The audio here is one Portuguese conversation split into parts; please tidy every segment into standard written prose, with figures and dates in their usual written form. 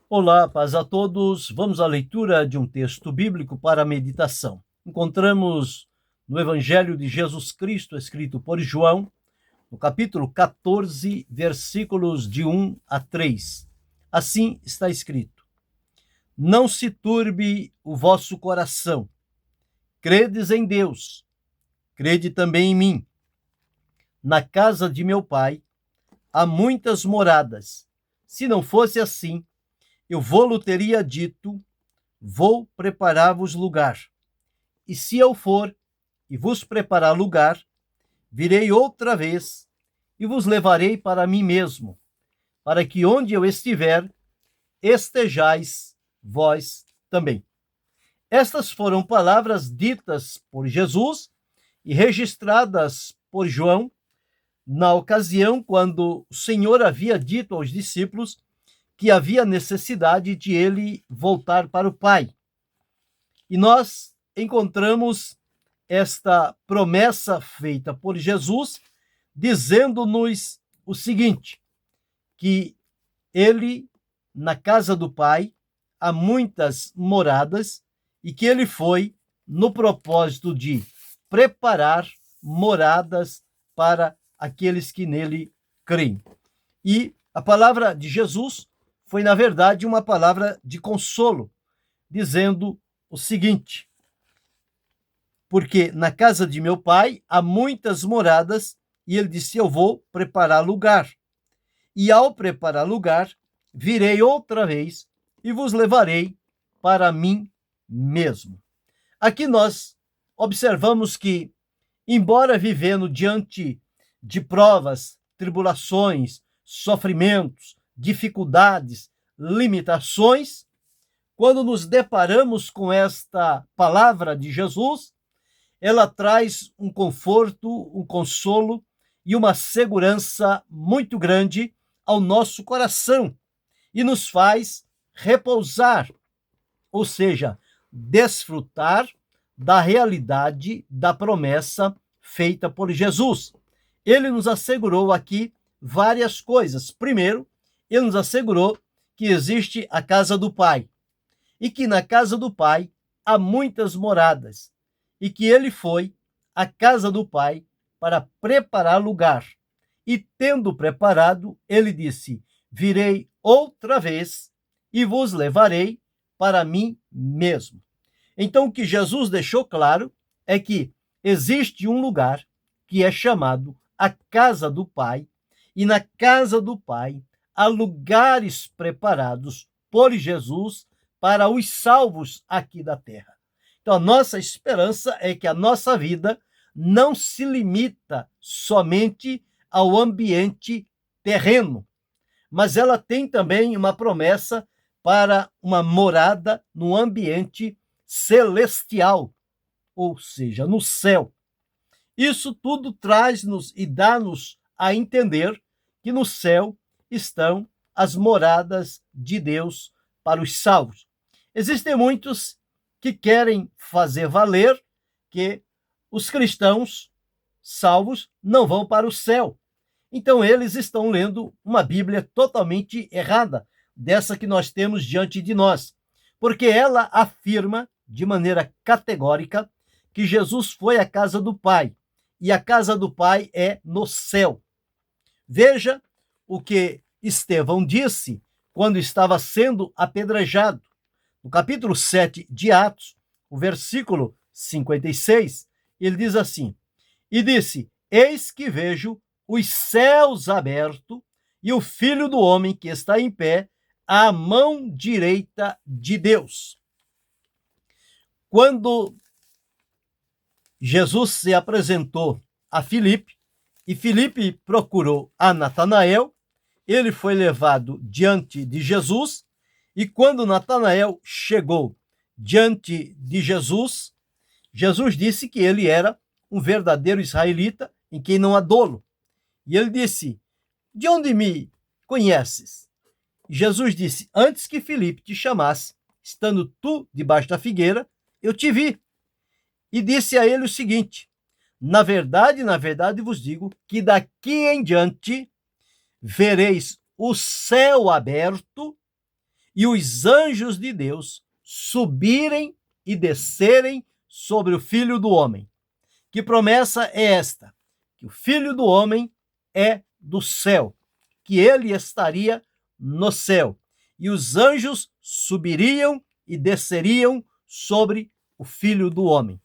Olá, paz a todos. Vamos à leitura de um texto bíblico para a meditação. Encontramos no Evangelho de Jesus Cristo, escrito por João, no capítulo 14, versículos de 1 a 3. Assim está escrito: Não se turbe o vosso coração. Credes em Deus, crede também em mim. Na casa de meu Pai há muitas moradas. Se não fosse assim, eu vou-lo teria dito: vou preparar-vos lugar. E se eu for e vos preparar lugar, virei outra vez e vos levarei para mim mesmo, para que onde eu estiver, estejais vós também. Estas foram palavras ditas por Jesus e registradas por João na ocasião quando o Senhor havia dito aos discípulos que havia necessidade de ele voltar para o Pai. E nós encontramos esta promessa feita por Jesus, dizendo-nos o seguinte: que ele, na casa do Pai, há muitas moradas e que ele foi no propósito de preparar moradas para aqueles que nele creem. E a palavra de Jesus foi, na verdade, uma palavra de consolo, dizendo o seguinte: porque na casa de meu pai há muitas moradas, e ele disse: eu vou preparar lugar. E ao preparar lugar, virei outra vez e vos levarei para mim mesmo. Aqui nós observamos que, embora vivendo diante de provas, tribulações, sofrimentos, dificuldades, limitações, quando nos deparamos com esta palavra de Jesus, ela traz um conforto, um consolo e uma segurança muito grande ao nosso coração e nos faz repousar, ou seja, desfrutar da realidade da promessa feita por Jesus. Ele nos assegurou aqui várias coisas. Primeiro, ele nos assegurou que existe a casa do Pai e que na casa do Pai há muitas moradas e que ele foi à casa do Pai para preparar lugar. E tendo preparado, ele disse: virei outra vez e vos levarei para mim mesmo. Então, o que Jesus deixou claro é que existe um lugar que é chamado a casa do Pai, e na casa do Pai há lugares preparados por Jesus para os salvos aqui da terra. Então, a nossa esperança é que a nossa vida não se limita somente ao ambiente terreno, mas ela tem também uma promessa para uma morada no ambiente celestial, ou seja, no céu. Isso tudo traz-nos e dá-nos a entender que no céu estão as moradas de Deus para os salvos. Existem muitos que querem fazer valer que os cristãos salvos não vão para o céu. Então eles estão lendo uma Bíblia totalmente errada, dessa que nós temos diante de nós, porque ela afirma de maneira categórica que Jesus foi à casa do Pai, e a casa do Pai é no céu. Veja o que Estevão disse quando estava sendo apedrejado. No capítulo 7 de Atos, o versículo 56, ele diz assim: e disse: eis que vejo os céus abertos e o Filho do Homem que está em pé à mão direita de Deus. Quando Jesus se apresentou a Filipe e Filipe procurou a Natanael, ele foi levado diante de Jesus, e quando Natanael chegou diante de Jesus, Jesus disse que ele era um verdadeiro israelita em quem não há dolo. E ele disse: de onde me conheces? Jesus disse: antes que Filipe te chamasse, estando tu debaixo da figueira, eu te vi. E disse a ele o seguinte: na verdade vos digo que daqui em diante vereis o céu aberto e os anjos de Deus subirem e descerem sobre o Filho do Homem. Que promessa é esta? Que o Filho do Homem é do céu, que ele estaria no céu, e os anjos subiriam e desceriam sobre o Filho do Homem.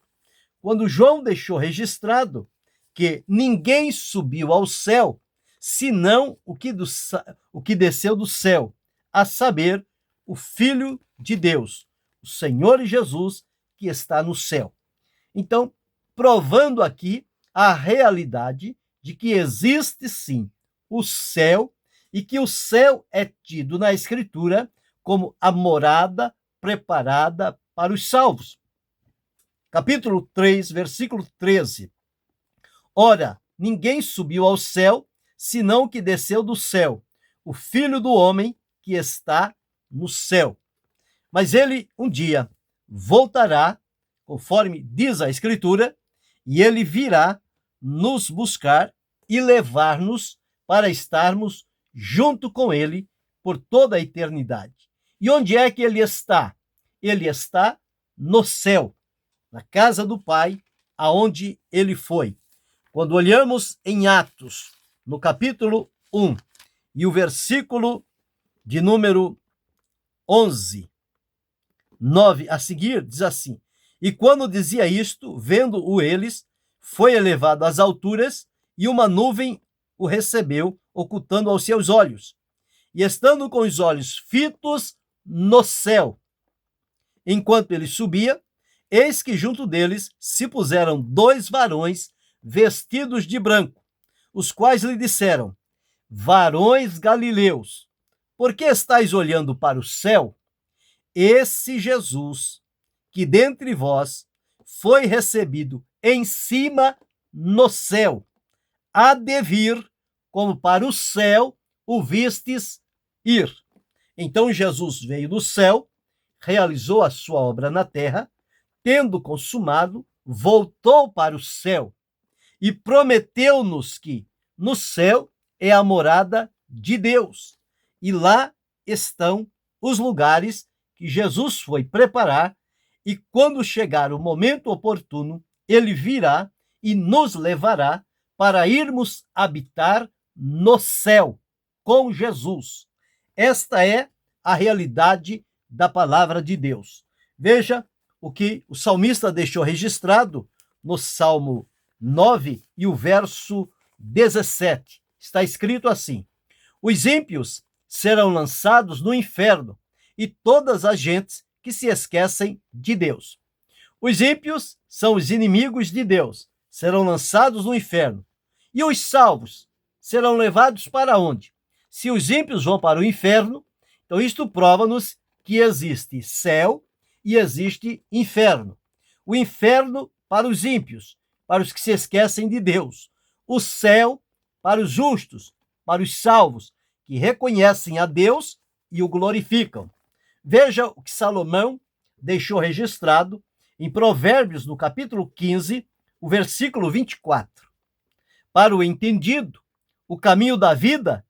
Quando João deixou registrado que ninguém subiu ao céu, senão o que desceu do céu, a saber, o Filho de Deus, o Senhor Jesus, que está no céu. Então, provando aqui a realidade de que existe sim o céu e que o céu é tido na Escritura como a morada preparada para os salvos. Capítulo 3, versículo 13. Ora, ninguém subiu ao céu, senão o que desceu do céu, o Filho do Homem que está no céu. Mas ele um dia voltará, conforme diz a Escritura, e ele virá nos buscar e levar-nos para estarmos junto com ele por toda a eternidade. E onde é que ele está? Ele está no céu, na casa do Pai, aonde ele foi. Quando olhamos em Atos, no capítulo 1, e o versículo de número 11, 9 a seguir, diz assim: E quando dizia isto, vendo-o eles, foi elevado às alturas, e uma nuvem o recebeu, ocultando aos seus olhos. E estando com os olhos fitos no céu, enquanto ele subia, eis que junto deles se puseram 2 varões vestidos de branco, os quais lhe disseram: Varões galileus, por que estáis olhando para o céu? Esse Jesus, que dentre vós foi recebido em cima no céu, há de vir, como para o céu o vistes ir. Então Jesus veio do céu, realizou a sua obra na terra, tendo consumado, voltou para o céu e prometeu-nos que no céu é a morada de Deus, e lá estão os lugares que Jesus foi preparar, e quando chegar o momento oportuno, ele virá e nos levará para irmos habitar no céu com Jesus. Esta é a realidade da palavra de Deus. Veja o que o salmista deixou registrado no Salmo 9 e o verso 17. Está escrito assim: Os ímpios serão lançados no inferno, e todas as gentes que se esquecem de Deus. Os ímpios são os inimigos de Deus, serão lançados no inferno. E os salvos serão levados para onde? Se os ímpios vão para o inferno, então isto prova-nos que existe céu e existe inferno. O inferno para os ímpios, para os que se esquecem de Deus. O céu para os justos, para os salvos, que reconhecem a Deus e o glorificam. Veja o que Salomão deixou registrado em Provérbios, no capítulo 15, o versículo 24. Para o entendido, o caminho da vida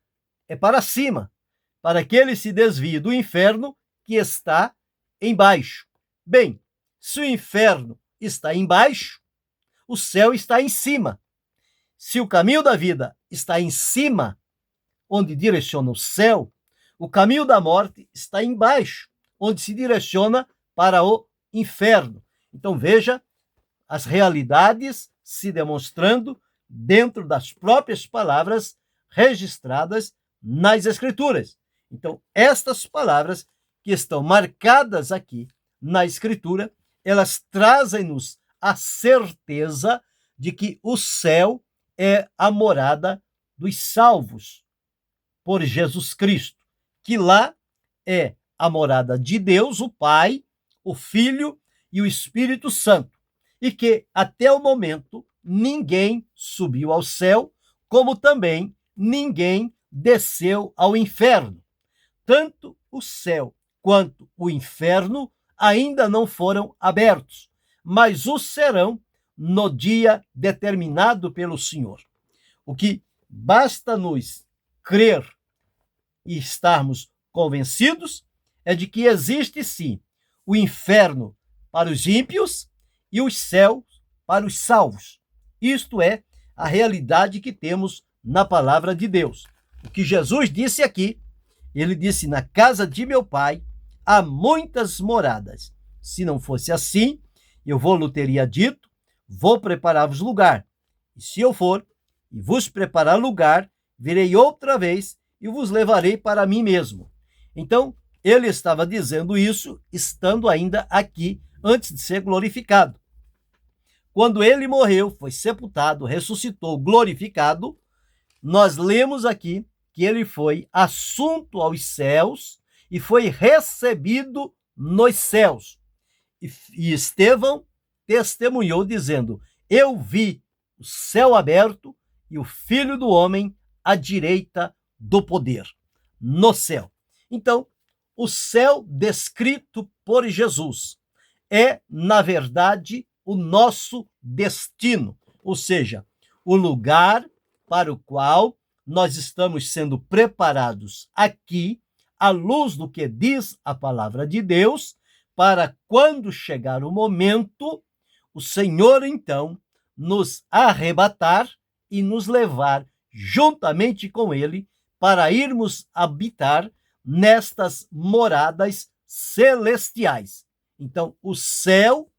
é para cima, para que ele se desvie do inferno que está embaixo. Bem, se o inferno está embaixo, o céu está em cima. Se o caminho da vida está em cima, onde direciona o céu, o caminho da morte está embaixo, onde se direciona para o inferno. Então veja as realidades se demonstrando dentro das próprias palavras registradas nas Escrituras. Então, estas palavras que estão marcadas aqui na Escritura, elas trazem-nos a certeza de que o céu é a morada dos salvos por Jesus Cristo, que lá é a morada de Deus, o Pai, o Filho e o Espírito Santo, e que até o momento ninguém subiu ao céu, como também ninguém desceu ao inferno. Tanto o céu quanto o inferno ainda não foram abertos, mas o serão no dia determinado pelo Senhor. O que basta nos crer e estarmos convencidos é de que existe sim o inferno para os ímpios e os céus para os salvos. Isto é a realidade que temos na palavra de Deus. O que Jesus disse aqui, ele disse: na casa de meu pai há muitas moradas. Se não fosse assim, eu vou-lhe teria dito: vou preparar-vos lugar. E se eu for e vos preparar lugar, virei outra vez e vos levarei para mim mesmo. Então, ele estava dizendo isso estando ainda aqui, antes de ser glorificado. Quando ele morreu, foi sepultado, ressuscitou, glorificado, nós lemos aqui que ele foi assunto aos céus e foi recebido nos céus. E Estevão testemunhou dizendo: eu vi o céu aberto e o Filho do Homem à direita do poder, no céu. Então, o céu descrito por Jesus é, na verdade, o nosso destino, ou seja, o lugar para o qual nós estamos sendo preparados aqui, à luz do que diz a palavra de Deus, para quando chegar o momento, o Senhor, então, nos arrebatar e nos levar juntamente com ele para irmos habitar nestas moradas celestiais. Então, o céu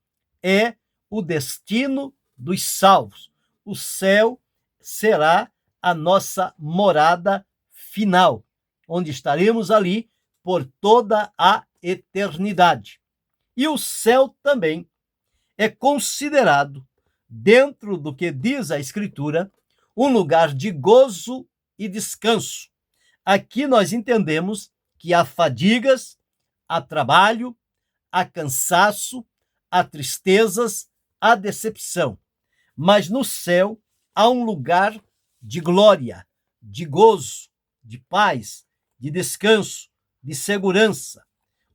é o destino dos salvos. O céu será a nossa morada final, onde estaremos ali por toda a eternidade. E o céu também é considerado, dentro do que diz a Escritura, um lugar de gozo e descanso. Aqui nós entendemos que há fadigas, há trabalho, há cansaço, há tristezas, há decepção. Mas no céu há um lugar de glória, de gozo, de paz, de descanso, de segurança.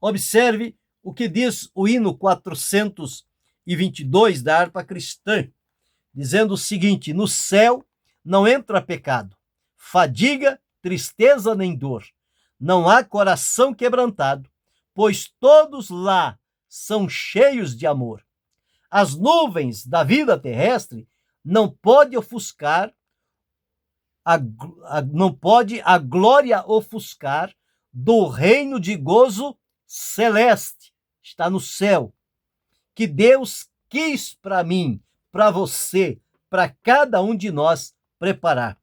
Observe o que diz o hino 422 da harpa cristã, dizendo o seguinte: no céu não entra pecado, fadiga, tristeza nem dor. Não há coração quebrantado, pois todos lá são cheios de amor. As nuvens da vida terrestre não pode ofuscar, não pode a glória ofuscar do reino de gozo celeste, está no céu, que Deus quis para mim, para você, para cada um de nós preparar.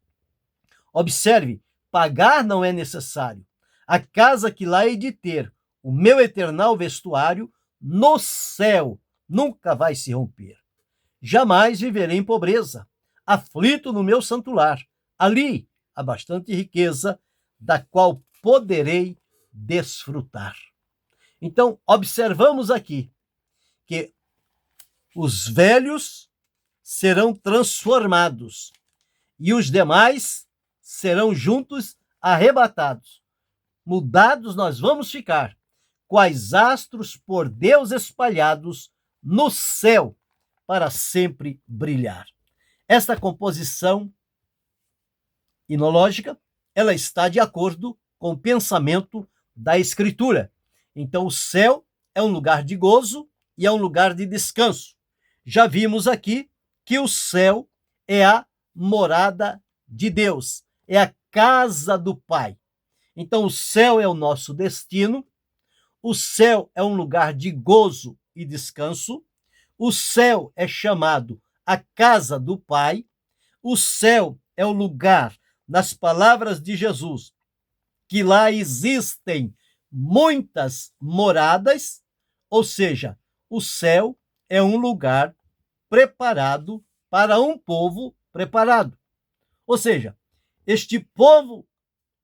Observe, pagar não é necessário. A casa que lá hei de ter, o meu eternal vestuário, no céu nunca vai se romper. Jamais viverei em pobreza, aflito no meu santo lar. Ali há bastante riqueza, da qual poderei desfrutar. Então, observamos aqui que os velhos serão transformados e os demais serão juntos arrebatados. Mudados nós vamos ficar, quais astros por Deus espalhados no céu, para sempre brilhar. Esta composição hinológica, ela está de acordo com o pensamento da Escritura. Então, o céu é um lugar de gozo e é um lugar de descanso. Já vimos aqui que o céu é a morada de Deus, é a casa do Pai. Então, o céu é o nosso destino, o céu é um lugar de gozo e descanso, o céu é chamado a casa do Pai, o céu é o lugar, nas palavras de Jesus, que lá existem muitas moradas, ou seja, o céu é um lugar preparado para um povo preparado. Ou seja, este povo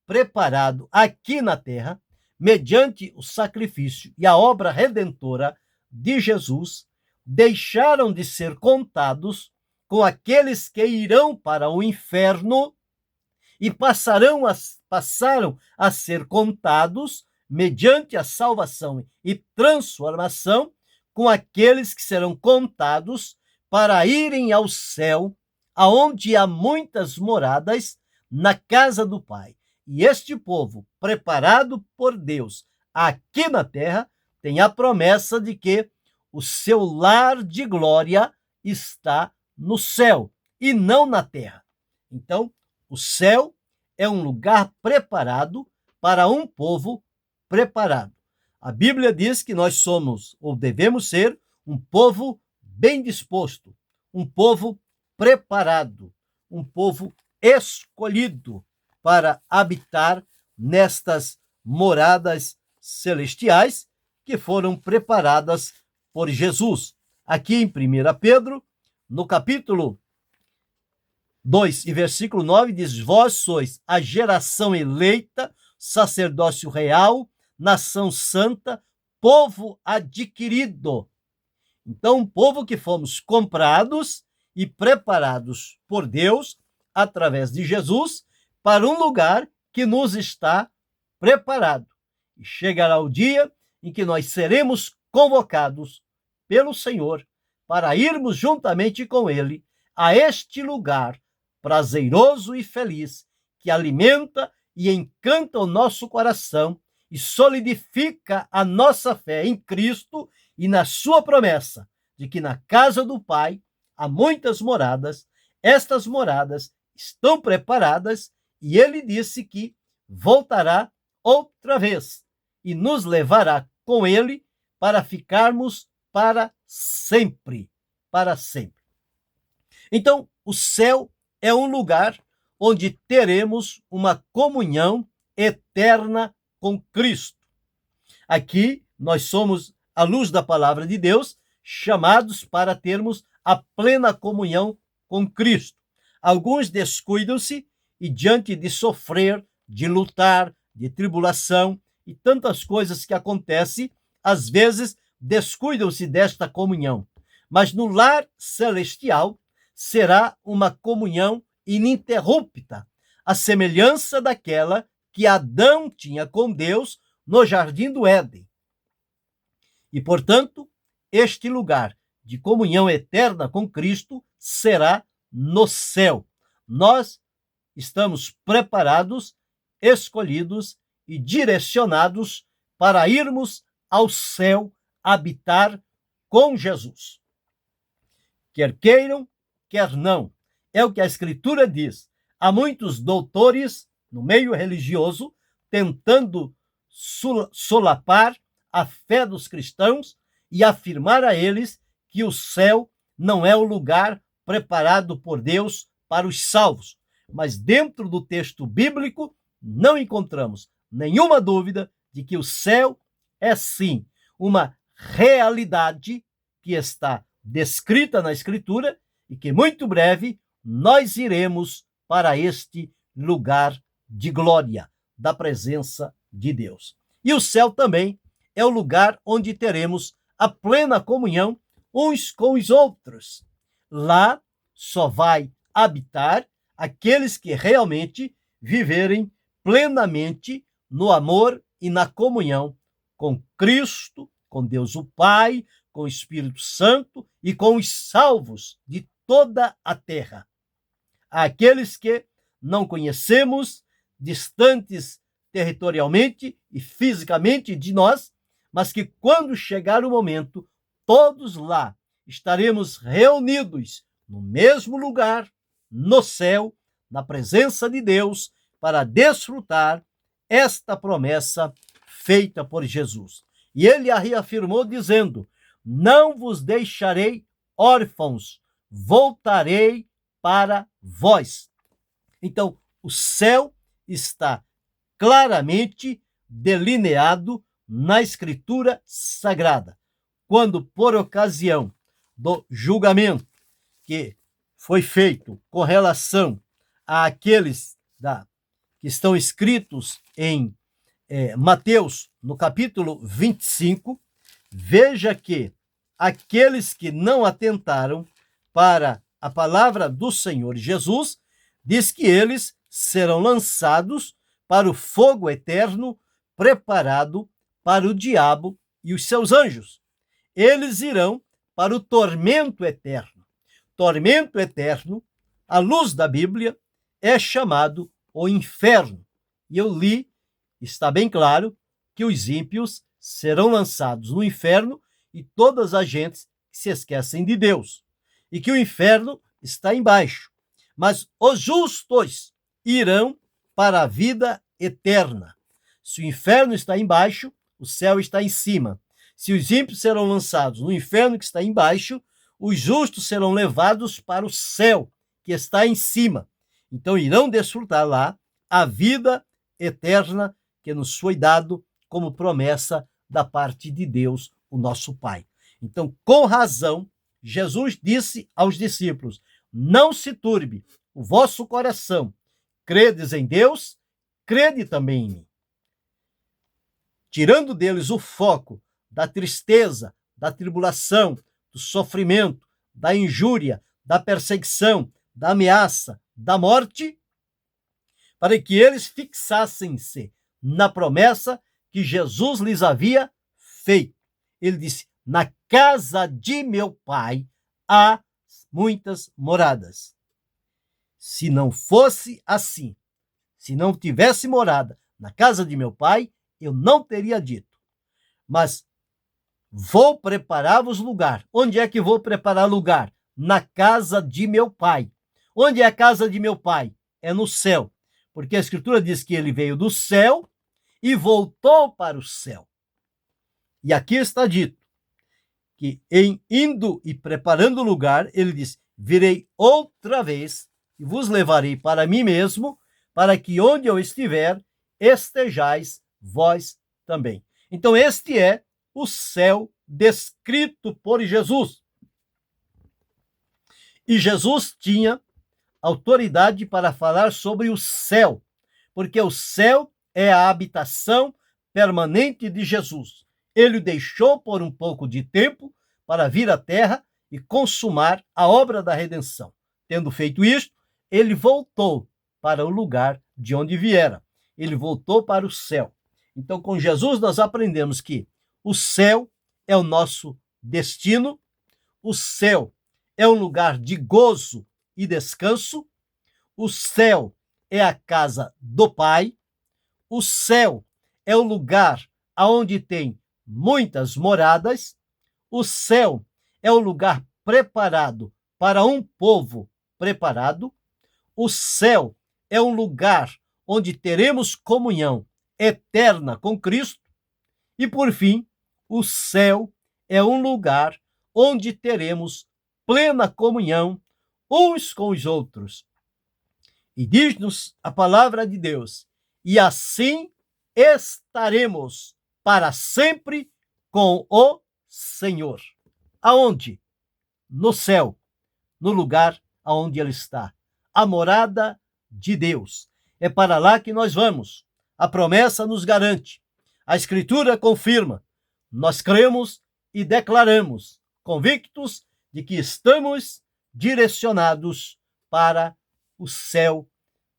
preparado aqui na terra, mediante o sacrifício e a obra redentora de Jesus, deixaram de ser contados com aqueles que irão para o inferno e passaram a ser contados mediante a salvação e transformação com aqueles que serão contados para irem ao céu, aonde há muitas moradas, na casa do Pai. E este povo, preparado por Deus aqui na terra, tem a promessa de que o seu lar de glória está no céu e não na terra. Então, o céu é um lugar preparado para um povo preparado. A Bíblia diz que nós somos, ou devemos ser, um povo bem disposto, um povo preparado, um povo escolhido para habitar nestas moradas celestiais que foram preparadas por Jesus. Aqui em 1 Pedro, no capítulo 2 e versículo 9, diz: vós sois a geração eleita, sacerdócio real, nação santa, povo adquirido. Então, um povo que fomos comprados e preparados por Deus, através de Jesus, para um lugar que nos está preparado. E chegará o dia em que nós seremos convocados pelo Senhor para irmos juntamente com Ele a este lugar prazeroso e feliz, que alimenta e encanta o nosso coração e solidifica a nossa fé em Cristo e na sua promessa de que na casa do Pai há muitas moradas. Estas moradas estão preparadas e Ele disse que voltará outra vez e nos levará com Ele para ficarmos para sempre, para sempre. Então, o céu é um lugar onde teremos uma comunhão eterna com Cristo. Aqui nós somos, à luz da palavra de Deus, chamados para termos a plena comunhão com Cristo. Alguns descuidam-se e, diante de sofrer, de lutar, de tribulação e tantas coisas que acontecem, às vezes descuidam-se desta comunhão. Mas no lar celestial será uma comunhão ininterrupta, à semelhança daquela que Adão tinha com Deus no jardim do Éden. E, portanto, este lugar de comunhão eterna com Cristo será no céu. Nós estamos preparados, escolhidos e direcionados para irmos ao céu habitar com Jesus. Quer queiram, quer não. É o que a Escritura diz. Há muitos doutores no meio religioso tentando solapar a fé dos cristãos e afirmar a eles que o céu não é o lugar preparado por Deus para os salvos. Mas dentro do texto bíblico não encontramos nenhuma dúvida de que o céu é sim uma realidade que está descrita na Escritura e que muito breve nós iremos para este lugar de glória da presença de Deus. E o céu também é o lugar onde teremos a plena comunhão uns com os outros. Lá só vai habitar aqueles que realmente viverem plenamente no amor e na comunhão com Cristo, com Deus o Pai, com o Espírito Santo e com os salvos de toda a terra. Aqueles que não conhecemos, distantes territorialmente e fisicamente de nós, mas que quando chegar o momento, todos lá estaremos reunidos no mesmo lugar, no céu, na presença de Deus, para desfrutar esta promessa feita por Jesus. E ele a reafirmou dizendo: não vos deixarei órfãos, voltarei para vós. Então, o céu está claramente delineado na Escritura Sagrada. Quando, por ocasião do julgamento que foi feito com relação àqueles que estão escritos em Mateus, no capítulo 25, veja que aqueles que não atentaram para a palavra do Senhor Jesus, diz que eles serão lançados para o fogo eterno preparado para o diabo e os seus anjos. Eles irão para o tormento eterno. Tormento eterno, à luz da Bíblia, é chamado o inferno. E eu li, está bem claro, que os ímpios serão lançados no inferno e todas as gentes que se esquecem de Deus, e que o inferno está embaixo, mas os justos irão para a vida eterna. Se o inferno está embaixo, o céu está em cima. Se os ímpios serão lançados no inferno que está embaixo, os justos serão levados para o céu que está em cima. Então irão desfrutar lá a vida eterna que nos foi dado como promessa da parte de Deus, o nosso Pai. Então, com razão, Jesus disse aos discípulos: não se turbe o vosso coração. Credes em Deus, crede também em mim. Tirando deles o foco da tristeza, da tribulação, do sofrimento, da injúria, da perseguição, da ameaça, da morte, para que eles fixassem-se na promessa que Jesus lhes havia feito. Ele disse: na casa de meu Pai há muitas moradas. Se não fosse assim, se não tivesse morada na casa de meu Pai, eu não teria dito. Mas vou preparar-vos lugar. Onde é que vou preparar lugar? Na casa de meu Pai. Onde é a casa de meu Pai? É no céu. Porque a Escritura diz que ele veio do céu e voltou para o céu. E aqui está dito que em indo e preparando lugar, ele diz: virei outra vez e vos levarei para mim mesmo, para que onde eu estiver, estejais vós também. Então este é o céu descrito por Jesus. E Jesus tinha autoridade para falar sobre o céu, porque o céu é a habitação permanente de Jesus. Ele o deixou por um pouco de tempo para vir à terra e consumar a obra da redenção. Tendo feito isto, ele voltou para o lugar de onde viera. Ele voltou para o céu. Então, com Jesus, nós aprendemos que o céu é o nosso destino, o céu é um lugar de gozo e descanso, o céu é a casa do Pai, o céu é o lugar onde tem muitas moradas, o céu é o lugar preparado para um povo preparado, o céu é um lugar onde teremos comunhão eterna com Cristo, e por fim, o céu é um lugar onde teremos plena comunhão uns com os outros. E diz-nos a palavra de Deus: e assim estaremos para sempre com o Senhor. Aonde? No céu, no lugar aonde ele está. A morada de Deus. É para lá que nós vamos. A promessa nos garante. A Escritura confirma. Nós cremos e declaramos, convictos de que estamos direcionados para o céu,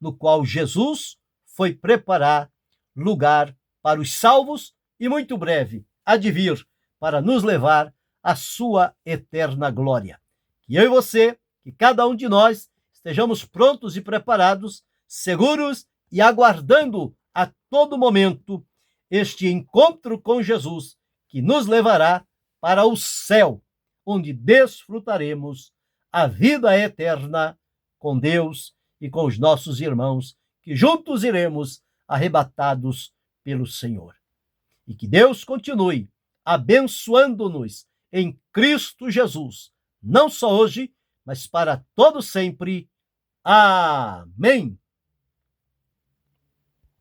no qual Jesus foi preparar lugar para os salvos e muito breve há de vir para nos levar à sua eterna glória. Que eu e você, que cada um de nós estejamos prontos e preparados, seguros e aguardando a todo momento este encontro com Jesus, que nos levará para o céu, onde desfrutaremos a vida eterna com Deus e com os nossos irmãos, que juntos iremos arrebatados pelo Senhor. E que Deus continue abençoando-nos em Cristo Jesus, não só hoje, mas para todo sempre. Amém.